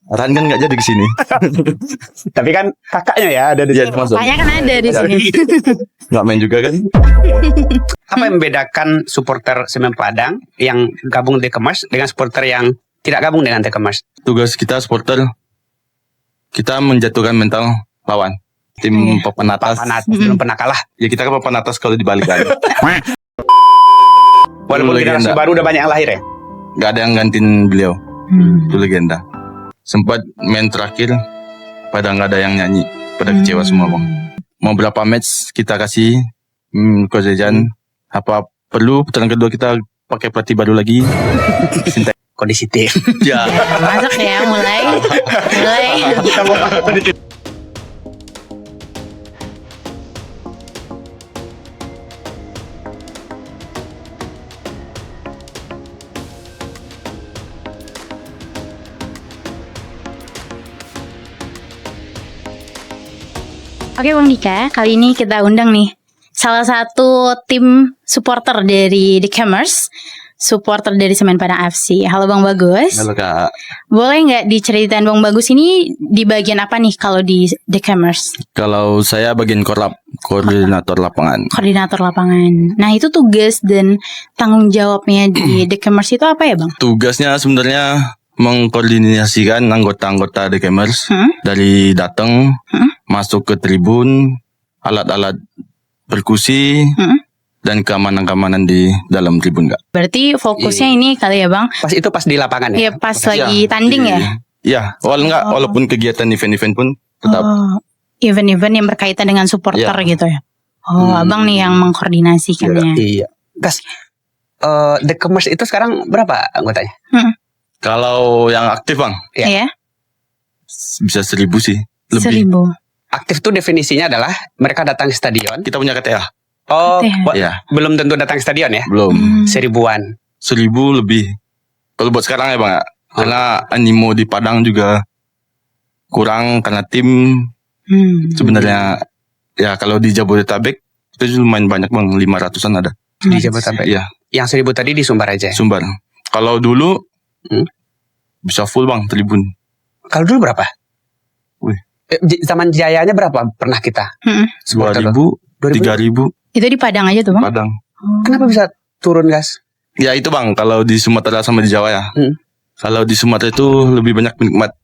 Ran kan nggak jadi ke sini. Tapi kan kakaknya ya ada di Iya, sini. masuk. Kakaknya kan ada di sini. Nggak main juga kan? Apa yang membedakan supporter Semen Padang yang gabung di Dekemers dengan supporter yang tidak gabung dengan Dekemers? Tugas kita supporter, kita menjatuhkan mental lawan. Tim papan atas. Papan atas belum pernah kalah. Ya kita kan papan atas kalau dibalikan. Walaupun Itu generasi legenda. baru udah banyak yang lahir ya. Nggak ada yang gantiin beliau. Itu legenda. Sempat main terakhir, pada nggak ada yang nyanyi. Pada kecewa semua bang. Mau berapa match kita kasih Coach Dejan. Apa perlu putaran kedua kita pakai pelatih baru lagi. Kondisi tim. Ya. Masuk ya, mulai. Oke Bang Dika, kali ini kita undang nih salah satu tim supporter dari Dekemers, supporter dari Semen Padang FC. Halo Bang Bagus. Halo kak. Boleh nggak diceritain Bang Bagus ini di bagian apa nih kalau di Dekemers? Kalau saya bagian korlap, koordinator lapangan. Koordinator lapangan. Nah itu tugas dan tanggung jawabnya di Dekemers itu apa ya Bang? Tugasnya sebenarnya mengkoordinasikan anggota-anggota Dekemers dari datang masuk ke tribun, alat-alat perkusi dan keamanan-keamanan di dalam tribun kak. Berarti fokusnya ini kali ya Bang? Pas di lapangan ya. Ya pas lagi tanding ya? Iya, walaupun kegiatan event-event pun tetap. Event-event yang berkaitan dengan supporter gitu ya? Abang nih yang mengkoordinasikannya. Iya. Gas. Dekemers itu sekarang berapa anggotanya? Kalau yang aktif bang, Iya. bisa 1.000 sih. Lebih. 1.000. Aktif tuh definisinya adalah mereka datang ke stadion. Kita punya KTA. Oh, Iya. belum tentu datang ke stadion ya? Belum. 1.000-an. 1.000 lebih. Kalau buat sekarang ya bang, karena animo di Padang juga kurang karena tim sebenarnya ya kalau di Jabodetabek itu lumayan banyak bang, 500-an ada. Di Jabodetabek. Iya. Yang 1.000 tadi di Sumbar aja. Sumbar. Kalau dulu bisa full bang tribun. Kalau dulu berapa? Wih. Zaman jayanya berapa pernah kita? 2.000, 3.000 Itu di Padang aja tuh Bang? Padang. Kenapa bisa turun gas? Ya itu bang, kalau di Sumatera sama di Jawa ya. Kalau di Sumatera itu lebih banyak penikmat.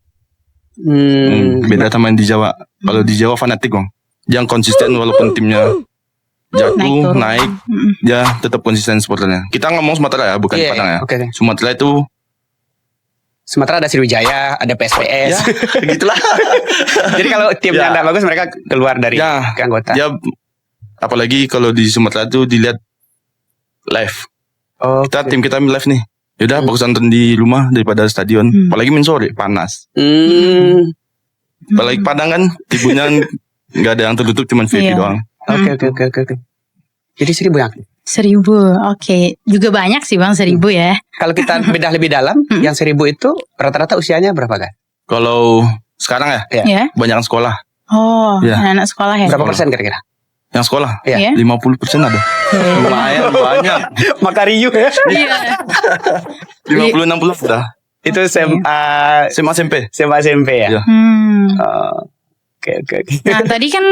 Beda sama yang di Jawa. Kalau di Jawa fanatik bang. Yang konsisten walaupun timnya jatuh, naik, dia tetap konsisten supporternya. Kita ngomong Sumatera ya, bukan Padang ya. Okay. Sumatera itu Sumatera ada Sriwijaya, ada PSPS. ya, gitulah. Jadi kalau timnya nggak bagus mereka keluar dari anggota. Ya, apalagi kalau di Sumatera itu dilihat live. Tim kita live nih. Yaudah bagus nonton di rumah daripada stadion. Apalagi main sore panas. Apalagi Padang kan tribunnya nggak ada yang tertutup, cuman VIP doang. Oke. Jadi 1.000 yang 1.000, oke. Juga banyak sih Bang 1.000 ya. Kalau kita bedah lebih dalam, yang 1.000 itu rata-rata usianya berapa kan? Kalau sekarang Ya. banyak sekolah. Oh, anak sekolah ya. Berapa persen kira-kira? Yang sekolah? Iya. 50% ada. Lumayan banyak. Makariu ya. Iya. 50-60 sudah. Itu SMA SMP. SMP ya. Iya. Oke. Nah tadi kan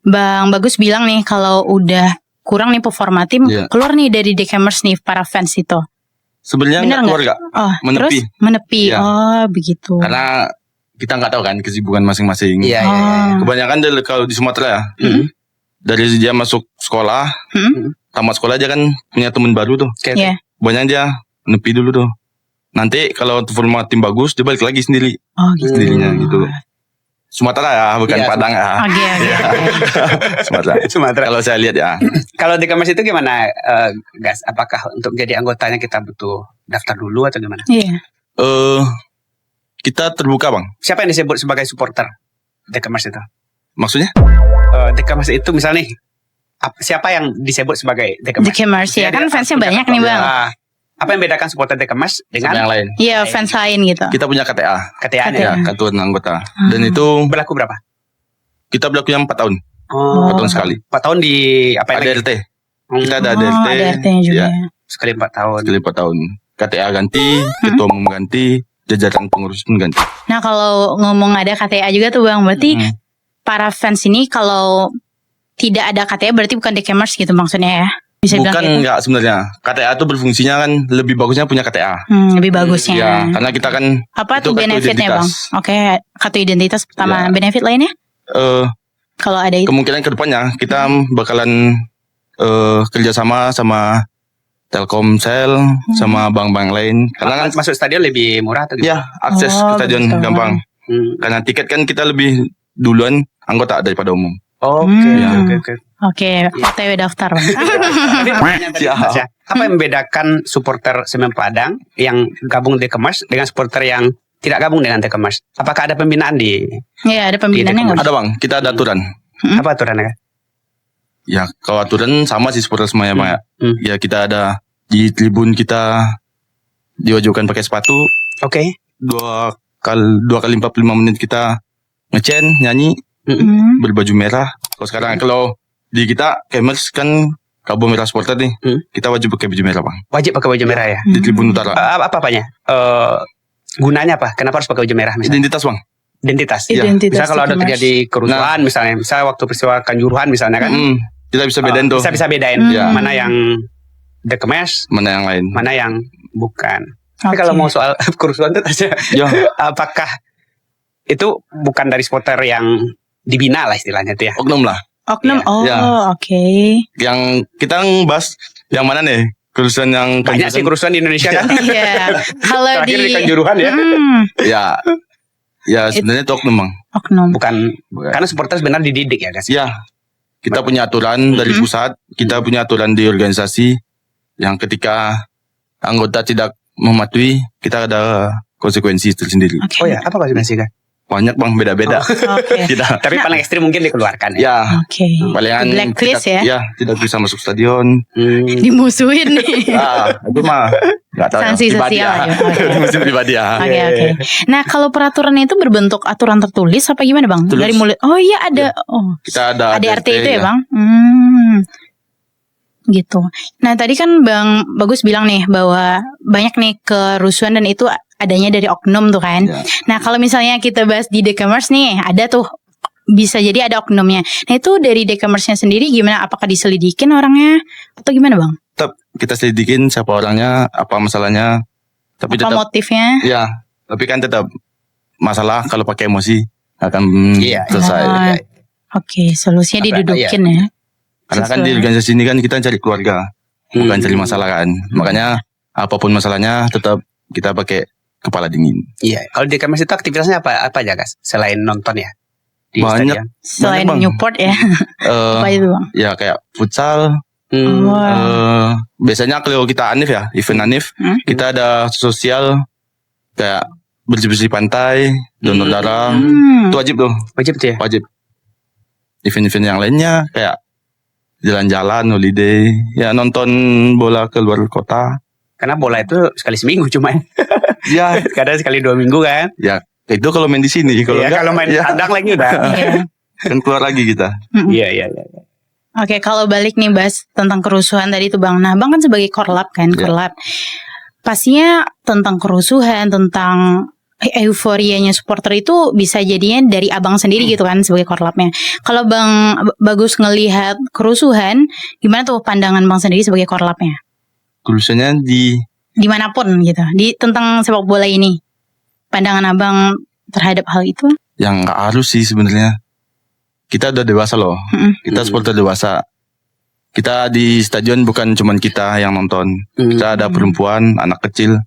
Bang Bagus bilang nih kalau udah kurang nih performa tim, keluar nih dari Dekemers nih para fans itu. Sebenarnya nggak keluar nggak? Terus menepi. Ya. Oh begitu. Karena kita nggak tahu kan kesibukan masing-masing. Iya. Kebanyakan kalau di Sumatera ya, dari dia masuk sekolah, tamat sekolah aja kan punya teman baru tuh. Iya. Banyak dia menepi dulu tuh. Nanti kalau performa tim bagus, dia balik lagi sendiri. Oh gitu. Sendirinya gitu. Sumatera ya, bukan Padang ya. Oke. Sumatera. Kalau saya lihat ya. Kalau di Dekemers itu gimana, Gas? Apakah untuk jadi anggotanya kita butuh daftar dulu atau gimana? Iya. Kita terbuka bang. Siapa yang disebut sebagai supporter Dekemers itu? Maksudnya? Dekemers itu misalnya nih, siapa yang disebut sebagai Dekemers? Dekemers ya kan fansnya banyak nih Bang. Apa yang bedakan supporter Dekemers dengan yang lain? Iya fans lain gitu. Kita punya KTA. KTA-nya ya, kartu anggota. Dan itu berlaku berapa? Kita berlaku yang 4 tahun. 4 tahun sekali. 4 tahun di apa ada lagi? RT. Kita ada DRT. Ada RT juga. Ya. Sekali 4 tahun. Sekali 4 tahun. KTA ganti, ketua umum ganti, jajaran pengurus pun ganti. Nah kalau ngomong ada KTA juga tuh Bang, berarti para fans ini kalau tidak ada KTA berarti bukan Dekemers gitu maksudnya ya? Bisa Bukan bilang gitu? enggak sebenarnya. KTA itu berfungsinya kan lebih bagusnya punya KTA. Lebih bagusnya. Ya, karena kita kan Apa itu tuh kartu benefitnya Bang? identitas. Oke, kartu identitas pertama. Ya. Benefit lainnya? Kalau ada itu. Kemungkinan kedepannya kita bakalan kerjasama sama Telkomsel sama bank-bank lain. Karena kan masuk stadion lebih murah atau ya akses Oh, ke stadion betul. gampang. Karena tiket kan kita lebih duluan anggota daripada umum. Oke. Oke, OTW daftar Bang. Tapi pertanyaan tadi, Siap. Mas, ya. Apa yang membedakan supporter Semen Padang yang gabung Dekemers dengan supporter yang tidak gabung dengan Dekemers? Apakah ada pembinaan di Iya, ada pembinaannya nggak? Ada bang, kita ada aturan. apa aturannya? Ya kalau aturan sama sih supporter semuanya bang. Ya kita ada di tribun kita diwajibkan pakai sepatu. Oke. Dua kali 45 menit kita ngecen nyanyi berbaju merah. Kalau di kita Kemers kan kabel merah supporter nih. Kita wajib pakai baju merah bang. Wajib pakai baju merah ya. Di tribun utara. Apa-apanya? Gunanya apa? Kenapa harus pakai baju merah misalnya? Identitas bang. Identitas. Iya. Misalnya kalau ada Dekemers. terjadi kerusuhan misalnya waktu peristiwa Kanjuruhan misalnya kan. Kita bisa bedain tuh. Bisa bedain Ya. mana yang Dekemers, Mana yang lain. mana yang bukan. Tapi Oke. kalau mau soal kerusuhan itu aja, Ya. apakah itu bukan dari supporter yang dibina lah istilahnya itu ya? Oknum lah. Oknum, Iya. Ya. oke. Yang kita bahas yang mana nih? Kerusuhan yang Banyak sih kerusuhan di Indonesia kan. Iya, kalau Terakhir di di Kanjuruhan ya. Ya sebenarnya itu oknum bang. Oknum. Bukan karena supporter sebenarnya dididik ya guys. Ya, kita punya aturan dari pusat, kita punya aturan di organisasi yang ketika anggota tidak mematuhi, kita ada konsekuensi tersendiri. Oke. Oh ya, apa konsekuensinya? Banyak bang, beda-beda. Oke. Kita, Tapi paling ekstrim mungkin dikeluarkan ya. ya, Oke. palingan Blacklist kita, ya. tidak bisa masuk stadion. Dimusuhin nih. Itu mah nggak tahu. Sanksi Pribadi sosial ya. ya, oke. Itu mesti pribadi ya. Oke. Nah, kalau peraturan itu berbentuk aturan tertulis apa gimana, Bang? Tulis. Dari mulut. Oh iya ada. Oh. Kita ada ADRT itu ya, ya. Bang? Gitu. Nah, tadi kan Bang Bagus bilang nih bahwa banyak nih kerusuhan dan itu adanya dari oknum tuh kan. Ya. Nah, kalau misalnya kita bahas di Dekemers nih, ada tuh bisa jadi ada oknumnya. Nah, itu dari Dekemersnya sendiri gimana? Apakah diselidikin orangnya atau gimana, Bang? Tetap kita selidikin siapa orangnya, apa masalahnya. Tapi Apa tetap motifnya? ya, tapi kan tetap masalah kalau pakai emosi akan Iya, selesai. Oh, Oke, solusinya didudukin ya. Karena kan di organisasi ini kan kita cari keluarga, bukan cari masalah kan. Makanya apapun masalahnya tetap kita pakai kepala dingin. Iya. Kalau di Dekemers itu aktivitasnya apa aja guys? Selain nonton ya? Di Banyak. stadion. Selain Bang. Newport ya. Apa itu, Bang? Ya kayak futsal. Oh. Biasanya kalau kita Anif ya, event Anif, kita ada sosial kayak bersih-bersih pantai, donor darah. Itu wajib tuh, Wajib tuh ya? wajib. Event-event yang lainnya kayak jalan-jalan, holiday, ya nonton bola ke luar kota. Karena bola itu sekali seminggu cuma ya. Ya, Kadang sekali 2 minggu kan. ya itu kalau main di sini, kalau Iya, enggak, kalau main ya, kandang lagi udah. Iya. kan keluar lagi kita. Iya. Oke, kalau balik nih bahas tentang kerusuhan tadi tuh Bang. Nah, Bang kan sebagai korlap kan, Iya. korlap. Pastinya tentang kerusuhan, tentang euforianya supporter itu bisa jadinya dari Abang sendiri gitu kan sebagai korlapnya. Kalau Bang Bagus ngelihat kerusuhan, gimana tuh pandangan Bang sendiri sebagai korlapnya? Tulisannya di Dimanapun gitu, di tentang sepak bola ini. Pandangan Abang terhadap hal itu? yang nggak harus sih sebenarnya. Kita udah dewasa loh. Kita supporter dewasa. Kita di stadion bukan cuman kita yang nonton. Kita ada perempuan, anak kecil.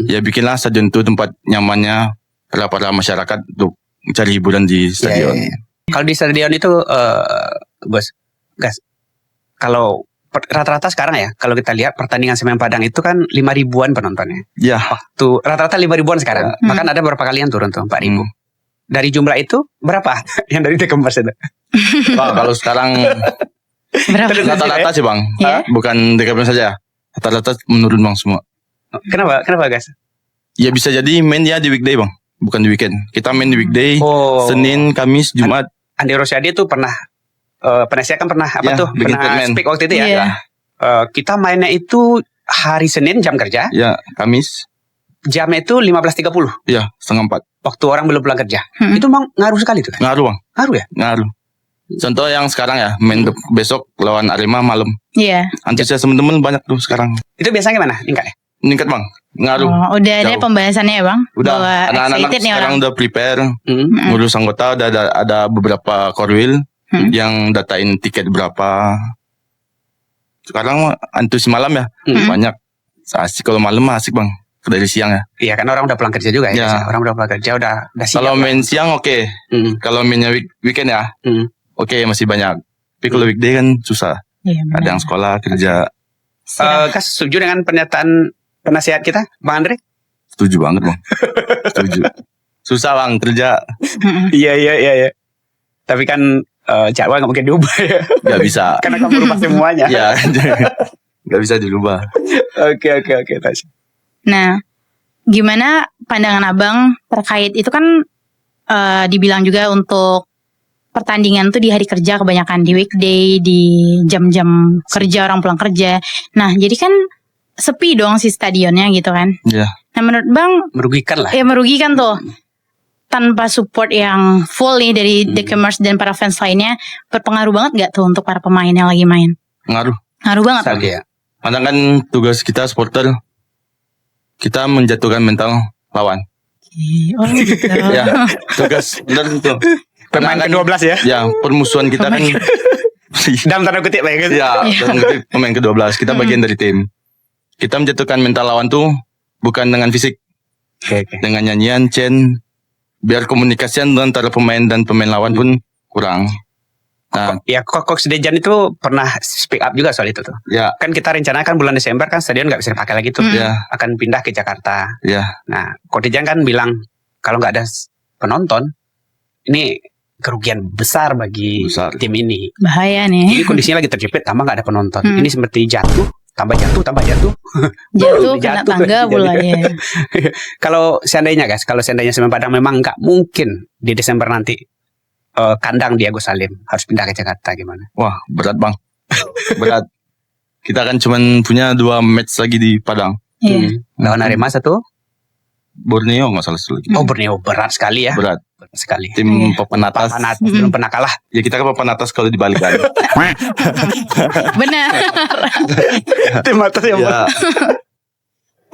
Ya bikinlah stadion itu tempat nyamannya para masyarakat untuk mencari hiburan di stadion. Iya. Kalau di stadion itu Gus, kalau rata-rata sekarang ya, kalau kita lihat pertandingan Semen Padang itu kan 5.000-an penontonnya. Ya, Tuh rata-rata 5.000-an sekarang. Bahkan ada beberapa kali yang turun tuh 4.000. Dari jumlah itu berapa yang dari Dekemers itu? Wah, kalau sekarang Berapa? rata-rata sih bang, Iya. bukan DKP saja. Rata-rata menurun bang semua. Kenapa guys? Ya bisa jadi main ya di weekday bang, bukan di weekend. Kita main di weekday, Oh. Senin, Kamis, Jumat. Andi Rosiadi tuh pernah Penasihat kan pernah apa Ya, tuh? bikin Pernah statement. speak waktu itu ya. Iya. Kita mainnya itu hari Senin jam kerja, Ya, Kamis. jamnya itu 15.30 Iya, setengah 4. waktu orang belum pulang kerja. Hmm. Itu memang ngaruh sekali tuh. Ngaruh bang, Ngaruh ya? ngaruh. Contoh yang sekarang ya, main besok lawan Arema malam. Iya. Antusias temen-temen banyak tuh sekarang. Itu biasanya gimana? Meningkat ya? Meningkat bang, ngaruh. Oh, udah ada Jauh. pembahasannya ya bang? Udah, Bahwa anak-anak excited nih sekarang orang. udah prepare. Hmm. Ngurus anggota, ada beberapa korwil Hmm. yang datain tiket berapa. Sekarang antusias malam ya, Hmm. banyak. Asik kalau malam mah asik bang, dari siang ya. Iya kan orang udah pulang kerja juga ya. Ya. biasanya. Orang udah pulang kerja udah siap. Kalau lah. main siang oke. Hmm. Kalau mainnya weekend ya, Hmm. oke masih banyak. Tapi kalau weekday kan susah. Iya, benar. Ada yang sekolah, kerja. Kas setuju dengan pernyataan penasihat kita, Bang Andre? Setuju banget bang. Setuju. Susah bang kerja, Mm-mm. Iya. Tapi kan jadwal nggak mungkin diubah ya. nggak bisa. Karena kamu berubah semuanya. Ya, nggak bisa dirubah. Oke. Tasya. Nah, gimana pandangan abang terkait itu kan dibilang juga untuk pertandingan tuh di hari kerja kebanyakan di weekday, di jam-jam kerja orang pulang kerja. Nah, jadi kan sepi dong si stadionnya gitu kan. Iya. Nah, menurut bang, Merugikan lah. ya merugikan tuh. Tanpa support yang full nih dari The Kemers dan para fans lainnya, berpengaruh banget gak tuh untuk para pemain yang lagi main? Ngaruh. Ngaruh banget. Oke ya. Karena kan tugas kita supporter, kita menjatuhkan mental lawan. Oh gitu. Ya, tugas benar itu. Pemain Karena kan- ke-12 ya. Ya, permusuhan kita kan. Dalam tanda kutip lah ya guys. Ya, dalam kutip pemain ke-12 kita bagian dari tim. Kita menjatuhkan mental lawan tuh bukan dengan fisik, Oke. dengan nyanyian, chant, biar komunikasian antara pemain dan pemain lawan pun kurang. Nah, Ya Coach Dejan itu pernah speak up juga soal itu tuh. ya, Kan kita rencanakan bulan Desember kan stadion nggak bisa dipakai lagi tuh. ya, Akan pindah ke Jakarta. ya, Nah, Coach Dejan kan bilang kalau nggak ada penonton, ini kerugian besar bagi Besar. tim ini. Bahaya nih. Ini kondisinya lagi terjepit, tambah nggak ada penonton. Hmm. Ini seperti jatuh, tambah jatuh. Jatuh kena Jatuh. tangga pula ya. Kalau seandainya Semen Padang memang nggak mungkin di Desember nanti kandang di Agus Salim harus pindah ke Jakarta gimana? wah berat bang, berat. Kita kan cuman punya 2 match lagi di Padang, Iya. Lawan Arema satu. Borneo nggak salah satu lagi. Oh Borneo berat sekali ya. Berat, Berat sekali. tim Iya. papan atas. Papan atas belum pernah kalah. Ya kita kan papan atas kalau dibalikan. Benar. Tim atas ya. Ya,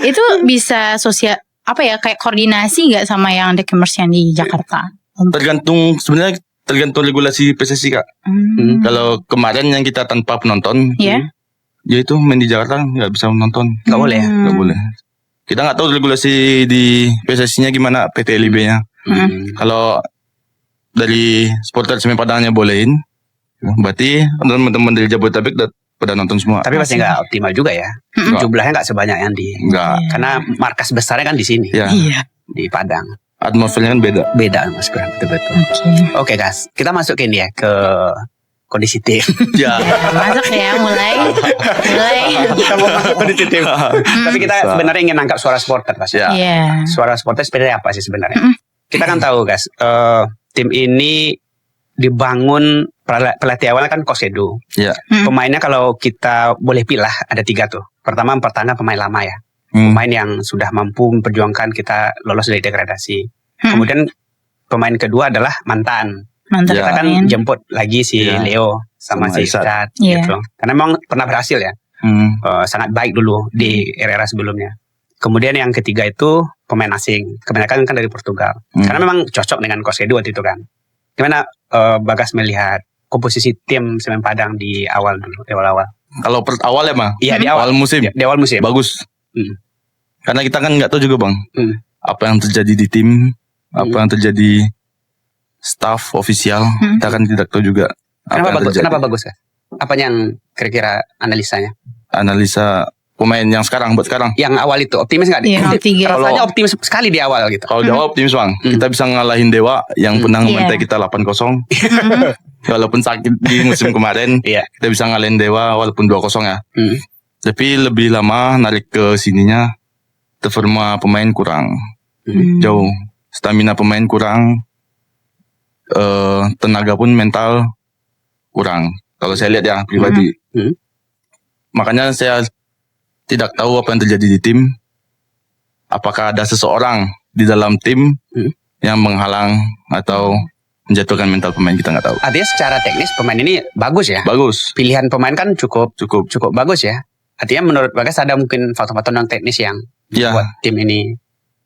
Itu bisa sosial apa ya kayak koordinasi nggak sama yang The Kemers yang di Jakarta? tergantung sebenarnya tergantung regulasi PSSI kak. Hmm. Kalau kemarin yang kita tanpa penonton, Iya. ya itu main di Jakarta nggak bisa menonton, Nggak boleh ya? nggak boleh. Kita nggak tahu regulasi di PSSI-nya gimana, PT LIB-nya. Kalau dari supporter Semen Padangnya bolehin, berarti teman-teman dari Jabodetabek pada nonton semua. Tapi pasti nggak optimal juga ya. Mm-mm. Jumlahnya nggak sebanyak yang di. Enggak. Karena markas besarnya kan di sini, Ya, Iya. di Padang. atmosfernya kan beda. Beda Mas Bram, betul-betul. Oke. Oke guys, kita masukin ya ke kondisi tim. Ya. Masuk ya mulai. Kita mau masuk kondisi tim. Tapi kita Bisa. sebenarnya ingin nangkap suara supporter Mas. Ya. Iya. Suara supporter sebenarnya apa sih sebenarnya? Mm. Kita kan tahu guys, tim ini dibangun pelatih awalnya kan Coach Edu. Ya. Pemainnya kalau kita boleh pilih ada 3 tuh. Pertama pemain lama ya. Pemain yang sudah mampu memperjuangkan kita lolos dari degradasi. Kemudian pemain kedua adalah mantan. Mantap. Kita kan Main. jemput lagi si Ya. Leo sama Sama si Irsad. Irsad Iya. gitu. Karena memang pernah berhasil ya. Sangat baik dulu di era-era sebelumnya. Kemudian yang ketiga itu pemain asing. Kebanyakan kan dari Portugal. Karena memang cocok dengan Coach Edu waktu itu kan. Gimana Bagas melihat komposisi tim Semen Padang di awal dulu, di awal-awal? Kalau awal ya mah, Iya di awal. awal musim Di awal musim. bagus. Hmm. Karena kita kan nggak tahu juga bang, Hmm. apa yang terjadi di tim, apa yang terjadi staff ofisial, kita kan tidak tahu juga. Kenapa yang bagus? terjadi. Kenapa bagus ya? Apa yang kira-kira analisanya? Analisa pemain yang sekarang buat sekarang. Yang awal itu optimis nggak? Iya, tiga. Rasanya optimis sekali di awal gitu. Kalau jawab optimis bang, kita bisa ngalahin Dewa yang pernah Iya. membantai kita 8-0. Walaupun sakit di musim kemarin, Iya. kita bisa ngalahin Dewa walaupun 2-0 ya. Hmm. Tapi lebih lama narik ke sininya, performa pemain kurang. Jauh. Stamina pemain kurang. Tenaga pun mental kurang. Kalau saya lihat ya pribadi. Hmm. Makanya saya tidak tahu apa yang terjadi di tim. apakah ada seseorang di dalam tim yang menghalang atau menjatuhkan mental pemain, kita nggak tahu. Artinya secara teknis pemain ini bagus ya. Bagus. Pilihan pemain kan cukup bagus ya. Artinya menurut Bagas ada mungkin faktor-faktor non teknis yang Ya, buat tim ini.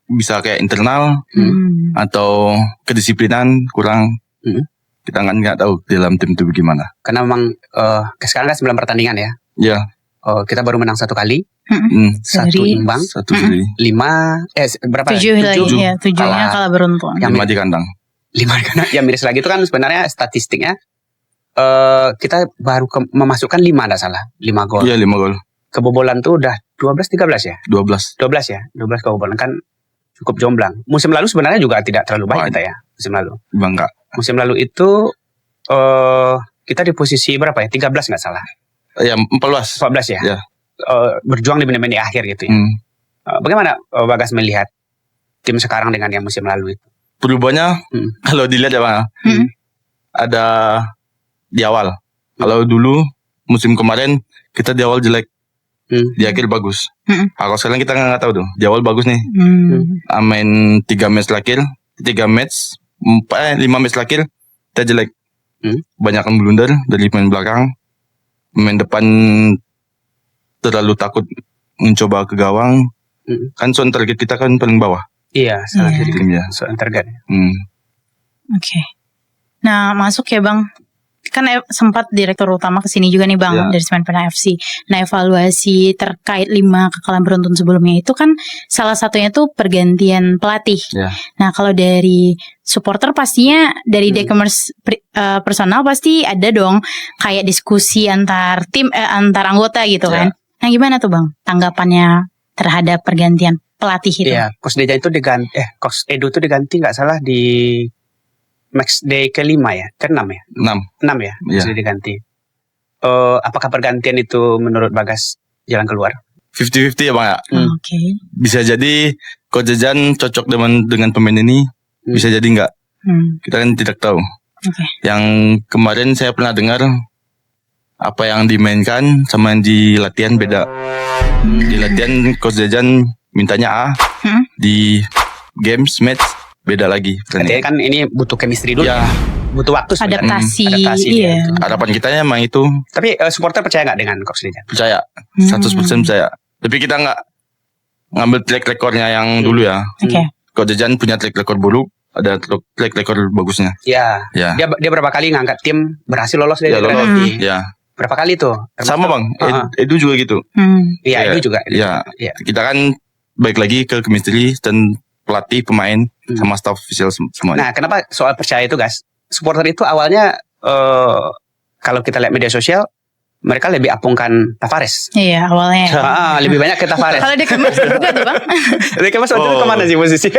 bisa kayak internal atau kedisiplinan kurang. Kita nggak tahu di dalam tim itu bagaimana. Karena memang sekarang kan 9 pertandingan ya. Ya, Kita baru menang 1 kali, satu Seri. imbang, satu seri, 5 berapa? 7 lagi ya, 7-nya kalah beruntun. Yang 5 di kandang. 5 karena yang miris lagi itu kan sebenarnya statistiknya kita baru memasukkan 5 enggak salah, 5 gol. Iya, 5 gol. Kebobolan tuh udah 12-13 ya? 12. 12 ya, 12 kebobolan kan cukup jomblang. Musim lalu sebenarnya juga tidak terlalu baik kita ya, musim lalu. Bangga. Musim lalu itu kita di posisi berapa ya? 13 nggak salah. Ya, 14. 14 ya. Ya. Berjuang di menit-menit akhir gitu ya. Bagaimana Bagas melihat tim sekarang dengan yang musim lalu itu? Perubahannya kalau dilihat ya Bang, ada di awal. Kalau dulu musim kemarin kita di awal jelek, di akhir bagus. Kalau sekarang kita nggak tahu tuh. Di awal bagus nih. Main 3 match terakhir, 5 match terakhir kita jelek. Banyakan blunder dari pemain belakang. Pemain depan terlalu takut mencoba ke gawang. Kan soal target kita kan paling bawah. Iya, salah Iya. jadi Timnya. soal target. Oke. Nah, masuk ya Bang. Kan sempat direktur utama kesini juga nih Bang, Ya. dari Semen FC. Nah, evaluasi terkait 5 kekalahan beruntun sebelumnya itu kan salah satunya tuh pergantian pelatih. Ya. Nah, kalau dari supporter pastinya dari Dekemers personal pasti ada dong kayak diskusi antar tim antar anggota gitu kan. Nah, gimana tuh Bang tanggapannya terhadap pergantian pelatih itu? Iya, Coach Dejan itu diganti, Coach Edu itu diganti nggak salah di match day ke-5 ya, ke-6 ya, 6 ya, Iya. sudah diganti. Apakah pergantian itu menurut Bagas jalan keluar? 50-50 ya Bang ya. Oke. Bisa jadi Coach Jajan cocok dengan pemain ini, bisa jadi enggak. Kita kan tidak tahu. Oke. Yang kemarin saya pernah dengar apa yang dimainkan sama yang di latihan beda. Di latihan Coach Jajan mintanya A, di games match beda lagi. Artinya kan ini butuh chemistry dulu, Ya, butuh waktu sebenarnya. Adaptasi, Adaptasi dia. iya. harapan kita emang itu, Tapi supporter percaya nggak dengan Coach Dejan? percaya, 100% percaya. Tapi kita nggak ngambil track recordnya yang dulu ya. Oke. Coach Jajan punya track record buruk, ada track record bagusnya. Ya. Ya. Dia berapa kali ngangkat tim berhasil lolos dari Ya, lolos. degradasi? Ya, Berapa kali tuh? sama Bang. Edu juga gitu. Iya, Ya, itu juga. Ya, Iya. kita kan balik lagi ke chemistry dan pelatih, pemain, sama staff official semuanya. Nah, kenapa soal percaya itu, guys? Supporter itu awalnya kalau kita lihat media sosial, mereka lebih apungkan Tavares. Iya, awalnya. Lebih banyak ke Tavares. Kalau Dekemers juga tuh Bang. Jadi Mas waktu itu kemana sih posisi?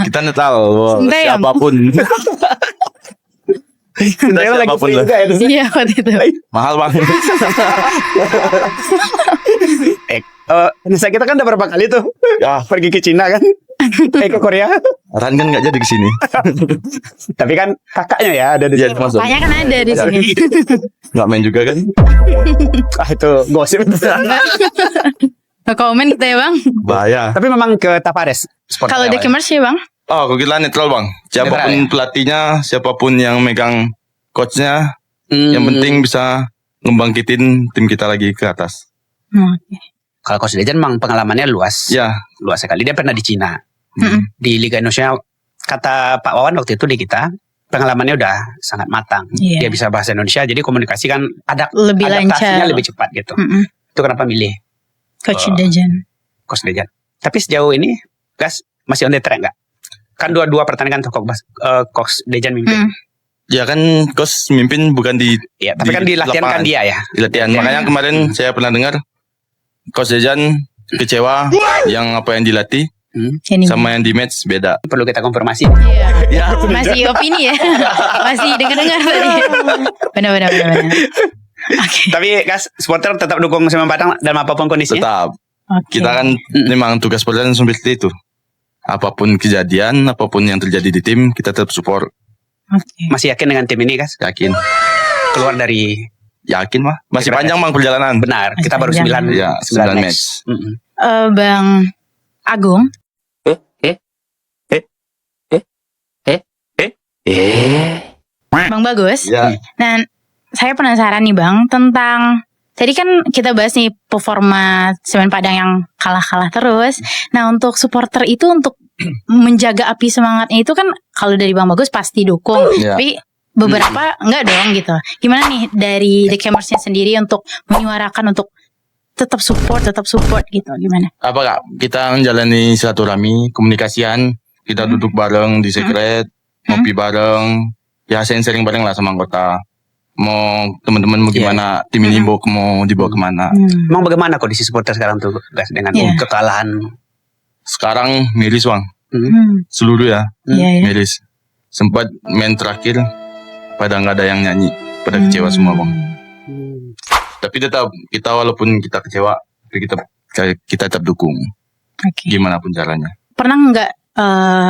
Kita netral, Sinteyong. siapapun. Sinteyong lagi siapapun free lah. juga ya, terus. Iya, waktu itu. Mahal Bang. Nisa kita kan udah berapa kali tuh Ya, pergi ke Cina kan? Ke Korea. Ran kan nggak jadi ke sini. Tapi kan kakaknya ya ada di Iya, situ. masuk. Banyak kan ada di sini. Nggak main juga kan? Itu gosip. Nggak komen kita ya Bang. Bahaya. Tapi memang ke Tavares. supporter Kalau awalnya. Dekemers ya Bang. Oh, kalau kita netral Bang. Siapapun Netral, ya? pelatihnya, siapapun yang megang coachnya, yang penting bisa ngebangkitin tim kita lagi ke atas. Oke. Kalau Coach Dejan memang pengalamannya luas. Ya. Luas sekali. Dia pernah di Cina. Di Liga Indonesia, kata Pak Wawan waktu itu di kita, pengalamannya udah sangat matang. Iya. Dia bisa bahasa Indonesia, jadi komunikasi kan Lebih adaptasinya lancar. lebih cepat gitu. Mm-mm. Itu kenapa milih Coach Dejan. Coach Dejan. Tapi sejauh ini, Gas masih on the track nggak? Kan dua pertandingan tuh Coach Dejan mimpin. Ya kan coach mimpin bukan di Ya, tapi kan di latihan kan lapangan. dia ya. Di latihan. Makanya kemarin saya pernah dengar Coach Dejan kecewa yang apa yang dilatih Ini. sama yang di match beda. Perlu kita konfirmasi. Iya. Ya, Masih opini ya. Masih dengar-dengar tadi. Benar. Oke. Tapi Gas, supporter tetap dukung Semen Padang dalam apapun kondisinya. tetap. Oke. Kita kan memang tugas pelatih seperti itu. Apapun kejadian, apapun yang terjadi di tim, kita tetap support. Oke. Masih yakin dengan tim ini, Gas? Yakin. Keluar dari Yakin mah. Masih panjang Bang perjalanan. benar. Masih Kita baru panjang. 9 Ya, 9 match. Mm-mm. Bang Agung, Bang Bagus. Ya. Nah, saya penasaran nih Bang tentang tadi kan kita bahas nih performa Semen Padang yang kalah-kalah terus. Nah, untuk supporter itu untuk menjaga api semangatnya itu kan kalau dari Bang Bagus pasti dukung. Ya. Tapi beberapa enggak dong gitu. Gimana nih dari The Camersnya sendiri untuk menyuarakan untuk tetap support gitu. Gimana? Apa Kak? Kita menjalani silaturahmi, komunikasian, kita duduk bareng di secret, ngopi bareng, ya sharing bareng lah sama anggota. Mau teman-teman mau gimana, tim ini mau dibawa kemana. Emang bagaimana kondisi supporter sekarang tuh guys dengan kekalahan? Sekarang miris Bang, seluruh ya, miris. Sempat main terakhir, pada nggak ada yang nyanyi, pada kecewa semua Bang. Tapi tetap kita walaupun kita kecewa, tapi kita tetap dukung. Oke. Gimana pun caranya. Pernah nggak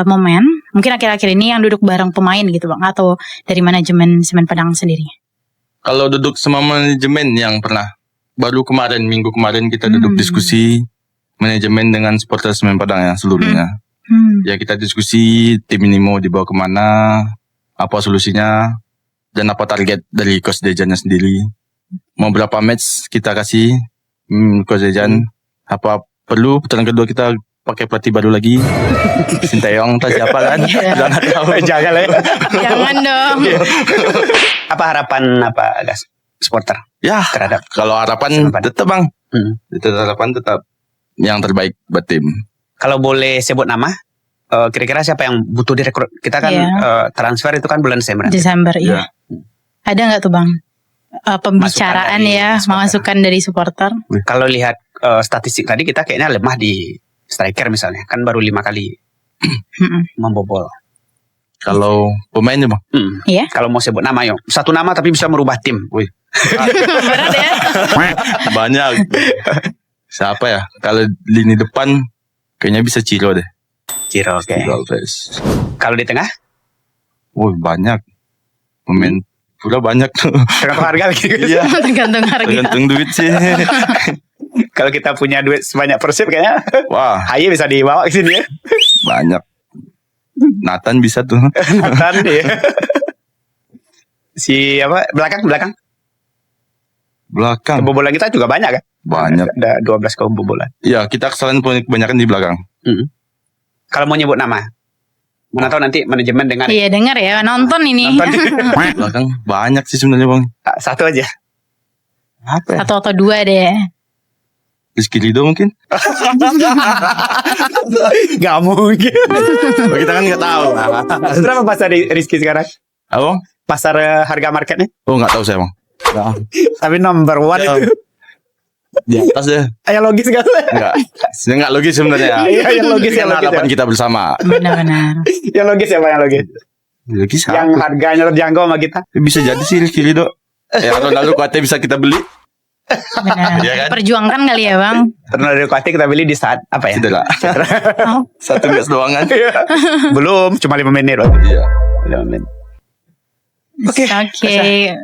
momen mungkin akhir-akhir ini yang duduk bareng pemain gitu Bang, atau dari manajemen Semen Padang sendiri? Kalau duduk sama manajemen yang pernah, baru minggu kemarin kita duduk diskusi manajemen dengan supporter Semen Padang ya seluruhnya. Ya kita diskusi tim ini mau dibawa kemana, apa solusinya, dan apa target dari Coach Dejannya sendiri. Mau berapa match kita kasih Coach Dejan, apa perlu putaran kedua kita pakai pelatih baru lagi. Sinteyong tak siapa kan? Jangan tahu. Jangan lah. Jangan dong. Apa harapan guys supporter Ya, terhadap kalau harapan tetap Bang. Harapan tetap yang terbaik buat tim. Kalau boleh sebut nama, kira-kira siapa yang butuh direkrut? Kita kan transfer itu kan bulan Desember iya. Ada nggak tuh Bang pembicaraan masukan dari supporter? Kalau lihat statistik tadi kita kayaknya lemah di striker misalnya, kan baru 5 kali membobol. Kalau pemainnya Bang? Iya. Kalau mau sebut nama yuk, satu nama tapi bisa merubah tim. Wih. Berat ya. Banyak. Siapa ya? Kalau lini depan kayaknya bisa Ciro deh. Ciro, oke. Alves. Kalau di tengah? Banyak. Pemain pula banyak tuh. Tergantung harga lagi. Iya. Tergantung harga. Tergantung duit sih. Kalau kita punya duit sebanyak Persib kayaknya, Wah, Haye bisa dibawa ke sini ya. banyak. Nathan bisa tuh. Nathan ya. Si apa? Belakang. Kebobolan kita juga banyak kan? Banyak. Ada 12 kebobolan. Ya, kita kesalahan kebanyakan di belakang. Kalau mau nyebut nama, mana tahu nanti manajemen dengar. Iya dengar ya, nonton ini. Belakang banyak sih sebenarnya Bang. Satu aja. Apa ya? Satu atau dua deh. Rizky Ridho mungkin? Gak mungkin. Kita kan nggak tahu. Berapa pasar Rizky sekarang? Apa? Pasar harga marketnya? Nggak tahu saya Bang. Tapi number 1 itu. Di atas deh. Yang logis kan? Nggak logis sebenarnya. Iya, yang logis. Karena harapan kita bersama. Benar-benar. Yang logis siapa yang logis? Logis Yang harganya terjangkau sama kita. bisa jadi sih Rizky Ridho. Lalu kuatnya bisa kita beli. Benar. Iya kan? Perjuangkan kali ya Bang. Karena dari kuatnya kita beli di saat apa ya? Cedera. Oh. 1 match doang kan? Belum, cuma 5 menit loh. Iya. 5 menit. Oke.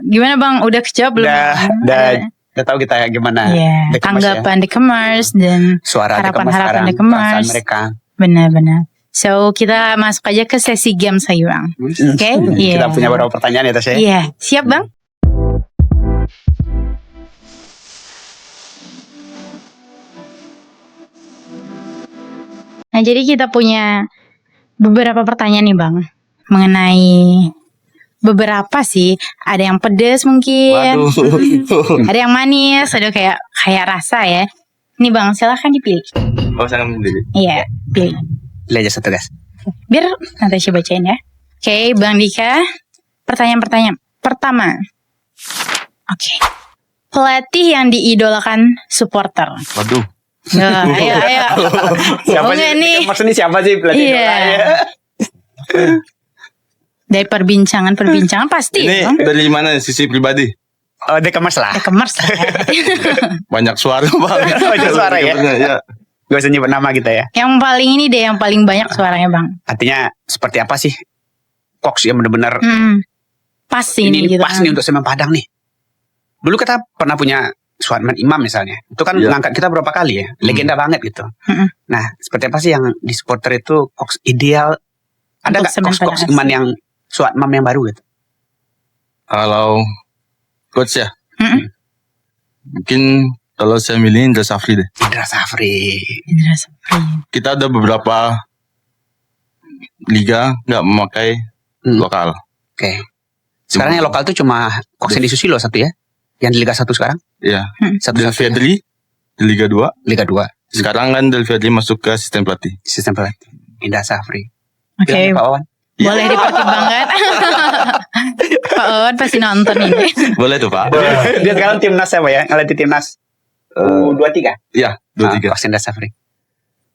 Gimana Bang? Udah kejawab belum? Udah tahu kita gimana? Iya. Tanggapan The Camers dan suara harapan-harapan The perasaan Camers. mereka. Benar-benar. So kita masuk aja ke sesi game saya Bang. Oke? Iya. Kita punya beberapa pertanyaan ya Tasya. Iya. Siap Bang? Nah, jadi kita punya beberapa pertanyaan nih Bang, mengenai beberapa sih, ada yang pedes mungkin, ada yang manis, ada kayak rasa ya. Nih Bang, silahkan dipilih. Saya memilih. Iya, pilih. Pilih aja satu guys. Biar nanti saya bacain ya. Oke, Bang Dika, pertanyaan pertama. Oke. Pelatih yang diidolakan supporter. Waduh. Ayo. Siapa sih? Maksudnya siapa sih pelatih? Iya. Dari perbincangan pasti. Ini dari mana sisi pribadi? The Camers lah. The Camers lah. Banyak suara Bang. Banyak suara ya. Gak usah nyebut nama kita ya. Yang paling ini deh, yang paling banyak suaranya Bang. Artinya seperti apa sih Cox yang benar-benar pas ini gitu pas nih untuk Semen Padang nih. Dulu kita pernah punya Suatman Imam misalnya, itu kan ngangkat kita berapa kali ya, legenda banget gitu. Nah, seperti apa sih yang di supporter itu Cox ideal? Ada nggak Cox Iman yang Suatman yang baru gitu? Kalau coach ya, Mm-mm. mungkin kalau saya milih Indra Safri deh. Indra Safri. Indra Safri. Kita ada beberapa liga nggak memakai lokal. Oke. Sekarang yang lokal tuh cuma Koksendi Susilo satu ya. Yang di Liga 1 sekarang. Iya. Satu Del Fedri di Liga 2. Liga 2. Sekarang kan Del Fedri masuk ke sistem pelatih. Sistem pelatih. Indra Safri. Oke, Bilangnya Pak Wawan. boleh dipertimbangkan. Pak Wawan pasti nonton ini. Boleh tuh Pak. Dia sekarang timnas apa ya? Ngelatih timnas U23. Iya, 23. Indra Safri.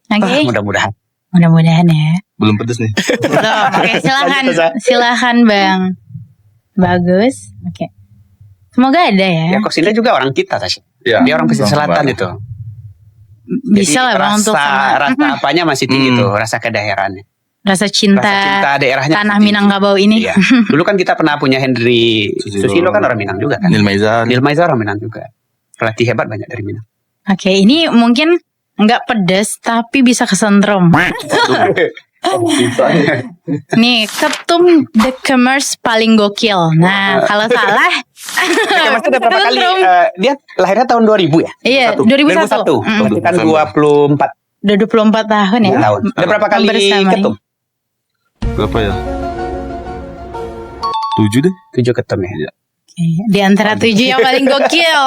Oke, Mudah-mudahan. mudah-mudahan ya. Belum pedes nih. Belum. Oke, silakan. Lanjut, Sa. Silakan Bang. Bagus. Oke. Semoga ada ya. Ya Koksinda juga orang kita Tasya. Iya. Dia orang pesisir selatan baru. itu. Bisa lah Bang untuk rasa sama apanya masih tinggi tuh, rasa kedaerahannya. rasa cinta, Rasa cinta daerahnya. tanah tinggi. Minangkabau ini. Iya. Dulu kan kita pernah punya Henry Susilo kan orang Minang juga kan. Nil Maizar. Nilmaiza orang Minang juga. Pelatih hebat banyak dari Minang. Oke, ini mungkin nggak pedas tapi bisa kesentrum. Nih, ketum The Commerce paling gokil. Nah, kalau salah, Mas udah berapa kali kesentrum. dia lahirnya tahun 2000 ya? Iya, 2001. 2001. Berarti kan 24 Udah 24 tahun ya. tahun. Udah berapa kali Hampir sama ketum? Berapa ya? 7 deh. 7 ketum ya. Oke, di antara 7 yang paling gokil.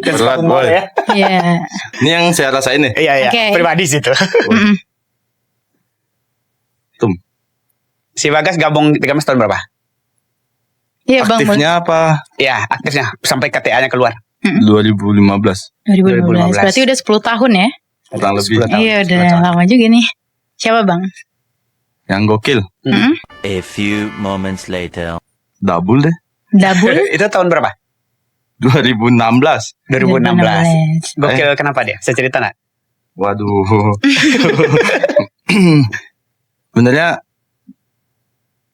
Dan Berat, suka humor boy. ya. Iya. Ini yang saya rasain nih. Iya, iya. Oke. Pribadi sih itu. Mm-mm. Tum. Si Bagas gabung 13 tahun berapa? Iya, Bang. Aktifnya apa? Ya, aktifnya sampai KTA-nya keluar. 2015. 2015. Berarti udah 10 tahun ya? Kurang lebih. 10 tahun. Iya, udah 10 tahun. lama juga nih. Siapa, Bang? Yang gokil. Mm-mm. A few moments later. Double deh. Dabul Itu tahun berapa? 2016. 2016. Gokil kenapa dia? Saya cerita nggak? Waduh. Sebenarnya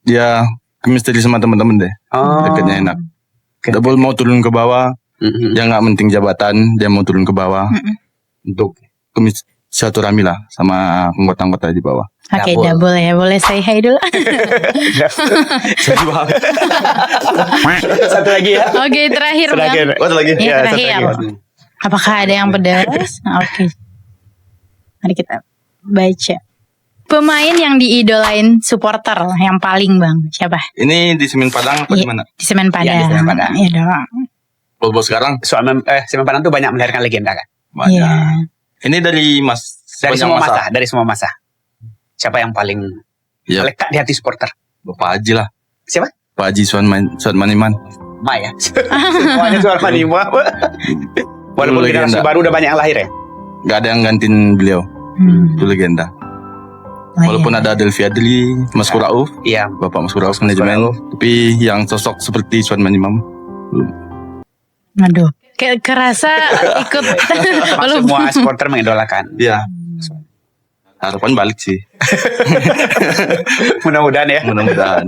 dia chemistry sama teman-teman deh. Oh. Dekatnya enak. Oke. Double mau turun ke bawah. Mm-mm. Dia nggak penting jabatan. Dia mau turun ke bawah. Untuk silaturahmi lah sama anggota-anggota di bawah. Oke, Dabul. Dabul ya. Boleh say hi dulu. Satu lagi ya. Oke, terakhir, Bang. Terakhir. Oh, ada lagi. Iya, Ya, satu terakhir. lagi. Apakah ada yang pedas? Oke. Mari kita baca. Pemain yang diidolain supporter yang paling, Bang. Siapa? Ini di Semen Padang apa Iya. di mana? Di Semen Padang. Iya, di Semen Padang. Iya dong. Bos sekarang Semen Padang tuh banyak melahirkan legenda kan. banyak. Iya. Ini dari Mas. Dari sepanjang semua masa, dari semua masa. Siapa yang paling Iya. lekat di hati supporter? Bapak Haji lah. Siapa? Pak Haji Suat Maniman. Ma ya. Semuanya suara Manima. Walaupun Itu generasi legenda. baru udah banyak yang lahir ya. Gak ada yang gantiin beliau. Itu legenda. Oh, Walaupun iya. ada Delvi Adli, Mas Kurauf, Iya. Bapak Mas Kurauf manajemen, tapi yang sosok seperti Suat Manimam belum. Aduh. Kayak kerasa ikut. Semua supporter mengidolakan. Iya. Harapan balik sih. Mudah-mudahan ya. Mudah-mudahan.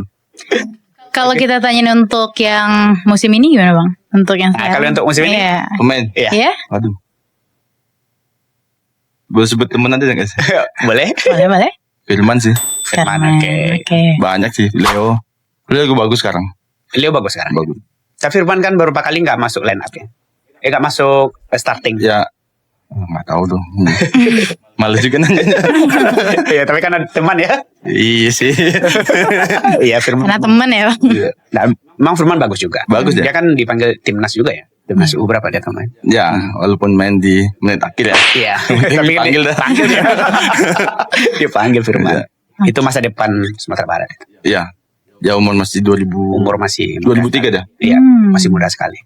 Kalau kita tanyain untuk yang musim ini gimana, Bang? Untuk yang Nah, sekarang. kalau untuk musim ini? Iya. Pemain. Iya. Iya? Aduh. Boleh sebut temen aja nggak sih? Boleh? Boleh. Firman sih. Firman, Firman, oke. Oke. Banyak sih. Leo. Leo juga bagus sekarang. Leo bagus sekarang. Bagus. Tapi Firman kan beberapa kali nggak masuk line up ya. Nggak masuk starting. Ya. Nggak tahu dong. Males juga nanya. Iya, tapi kan ada teman ya. Iya sih. Iya, Firman. Karena temen ya, Bang. Iya. Nah, memang Firman bagus juga. Bagus ya? Dia kan dipanggil timnas juga ya. Timnas U berapa dia kemarin? Ya, walaupun main di menit akhir ya. Iya. Tapi Tapi dipanggil dah. Panggil dia. Dipanggil Firman. Iya. Itu masa depan Sumatera Barat. Iya. Dia umur masih 2000. Umur masih muda 2003 dah. sekali. Iya, Hmm. masih muda sekali.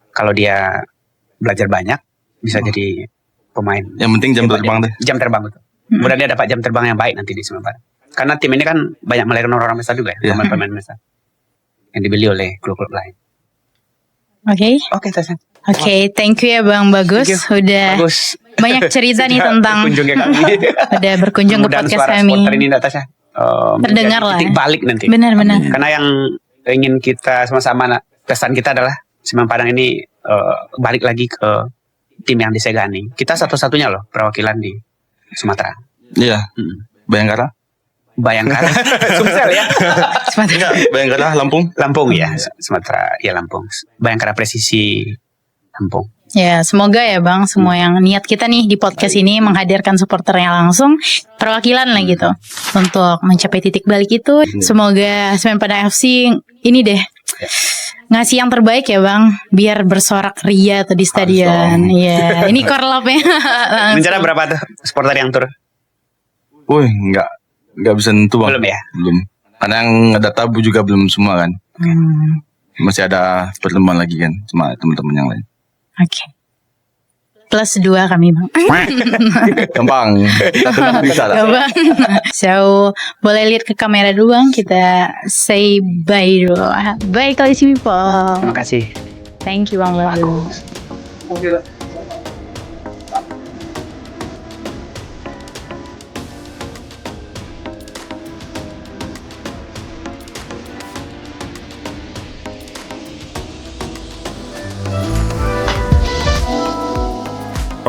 Kalau dia belajar banyak, bisa jadi pemain. Yang penting jam Hebat terbang dia. deh. Jam terbang betul. Mudah dia dapat jam terbang yang baik nanti di Sumatera Barat. Karena tim ini kan banyak melahirkan orang-orang besar juga ya, Iya. pemain-pemain besar. Yang dibeli oleh klub-klub lain. Oke. Oke, Tasya. Oke, thank you ya Bang Bagus. Thank Udah Bagus. banyak cerita nih tentang berkunjung ke kami. udah berkunjung ke Mudah-mudahan podcast suara kami. supporter ini Tasya. Terdengar menjadi lah. titik balik nanti. Benar-benar. Karena yang ingin kita sama-sama pesan kita adalah Semen Padang ini balik lagi ke tim yang disegani. Kita satu-satunya loh perwakilan di Sumatera. Iya. Hmm. Bayangkara. Bayangkara, Sumsel ya. Sumatera. Bayangkara Lampung. Lampung ya, Sumatera ya Lampung. Bayangkara Presisi Lampung. Ya, semoga ya Bang, semua yang niat kita nih di podcast ini menghadirkan supporternya langsung, perwakilan lah gitu, untuk mencapai titik balik itu. Semoga Semen Padang FC ini deh ngasih yang terbaik ya Bang, biar bersorak ria tuh di stadion. Iya, ini korlapnya. Rencana berapa tuh supporter yang tur? Wih, nggak bisa nentu bang. Belum ya? Belum. Karena yang ada tabu juga belum semua kan. Masih ada pertemuan lagi kan sama teman-teman yang lain. Oke. Plus 2 kami Bang. Gampang. Satu bisa lah. Ya Bang. So, boleh lihat ke kamera dulu Bang, kita say bye dulu. Bye Koalisi People. Terima kasih. Thank you Bang.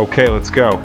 Okay, let's go.